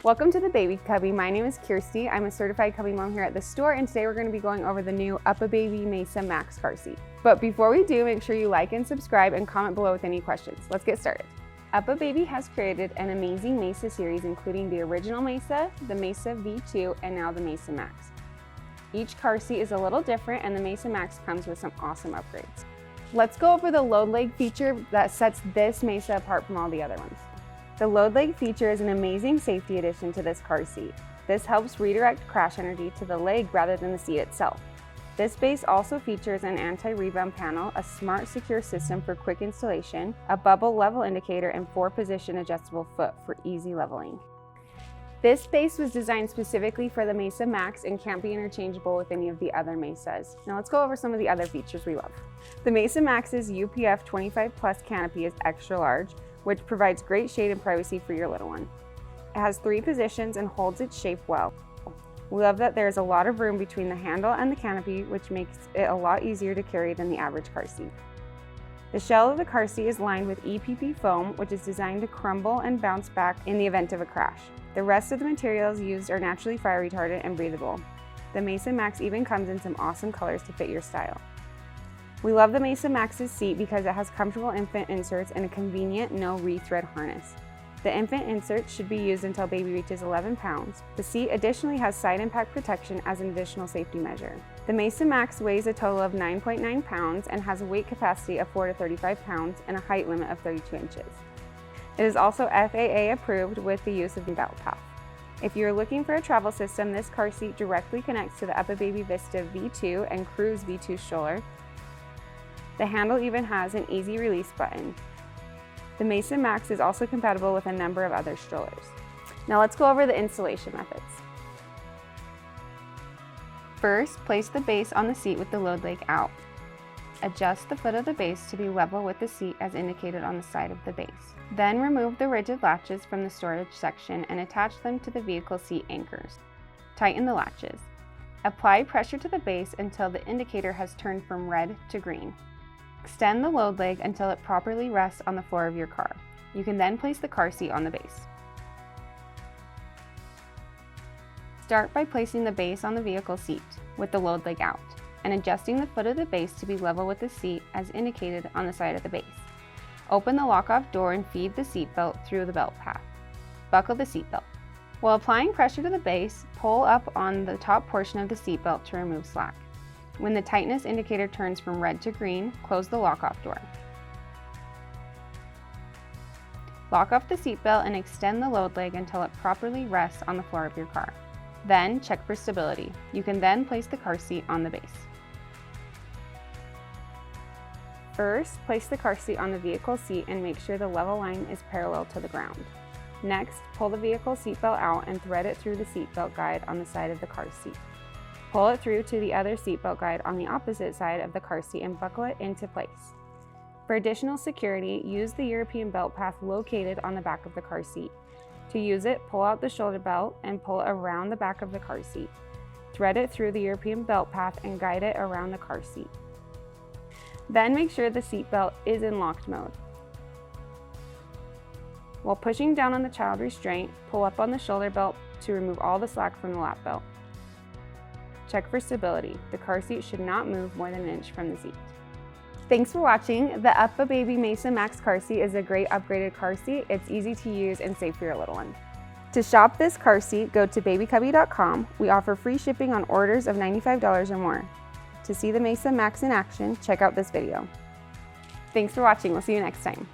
Welcome to the Baby Cubby. My name is Kirstie. I'm a certified Cubby mom here at the store, and today we're going to be going over the new UPPAbaby MESA MAX car seat. But before we do, make sure you like and subscribe and comment below with any questions. Let's get started. UPPAbaby has created an amazing MESA series, including the original MESA, the MESA V2, and now the MESA MAX. Each car seat is a little different, and the MESA MAX comes with some awesome upgrades. Let's go over the load leg feature that sets this MESA apart from all the other ones. The load leg feature is an amazing safety addition to this car seat. This helps redirect crash energy to the leg rather than the seat itself. This base also features an anti-rebound panel, a smart secure system for quick installation, a bubble level indicator, and 4-position adjustable foot for easy leveling. This base was designed specifically for the MESA MAX and can't be interchangeable with any of the other MESAs. Now let's go over some of the other features we love. The MESA MAX's UPF 25+ canopy is extra large, which provides great shade and privacy for your little one. It has 3 positions and holds its shape well. We love that there's a lot of room between the handle and the canopy, which makes it a lot easier to carry than the average car seat. The shell of the car seat is lined with EPP foam, which is designed to crumble and bounce back in the event of a crash. The rest of the materials used are naturally fire retardant and breathable. The MESA MAX even comes in some awesome colors to fit your style. We love the MESA MAX's seat because it has comfortable infant inserts and a convenient no rethread harness. The infant inserts should be used until baby reaches 11 pounds. The seat additionally has side impact protection as an additional safety measure. The MESA MAX weighs a total of 9.9 pounds and has a weight capacity of 4 to 35 pounds and a height limit of 32 inches. It is also FAA approved with the use of the belt path. If you're looking for a travel system, this car seat directly connects to the UPPAbaby Vista V2 and Cruise V2 stroller. The handle even has an easy release button. The MESA MAX is also compatible with a number of other strollers. Now let's go over the installation methods. First, place the base on the seat with the load leg out. Adjust the foot of the base to be level with the seat as indicated on the side of the base. Then remove the rigid latches from the storage section and attach them to the vehicle seat anchors. Tighten the latches. Apply pressure to the base until the indicator has turned from red to green. Extend the load leg until it properly rests on the floor of your car. You can then place the car seat on the base. Start by placing the base on the vehicle seat with the load leg out and adjusting the foot of the base to be level with the seat as indicated on the side of the base. Open the lock-off door and feed the seatbelt through the belt path. Buckle the seatbelt. While applying pressure to the base, pull up on the top portion of the seatbelt to remove slack. When the tightness indicator turns from red to green, close the lock-off door. Lock off the seatbelt and extend the load leg until it properly rests on the floor of your car. Then check for stability. You can then place the car seat on the base. First, place the car seat on the vehicle seat and make sure the level line is parallel to the ground. Next, pull the vehicle seatbelt out and thread it through the seatbelt guide on the side of the car seat. Pull it through to the other seatbelt guide on the opposite side of the car seat and buckle it into place. For additional security, use the European belt path located on the back of the car seat. To use it, pull out the shoulder belt and pull it around the back of the car seat. Thread it through the European belt path and guide it around the car seat. Then make sure the seatbelt is in locked mode. While pushing down on the child restraint, pull up on the shoulder belt to remove all the slack from the lap belt. Check for stability. The car seat should not move more than an inch from the seat. Thanks for watching. The UPPAbaby MESA MAX car seat is a great upgraded car seat. It's easy to use and safe for your little one. To shop this car seat, go to babycubby.com. We offer free shipping on orders of $95 or more. To see the MESA MAX in action, check out this video. Thanks for watching. We'll see you next time.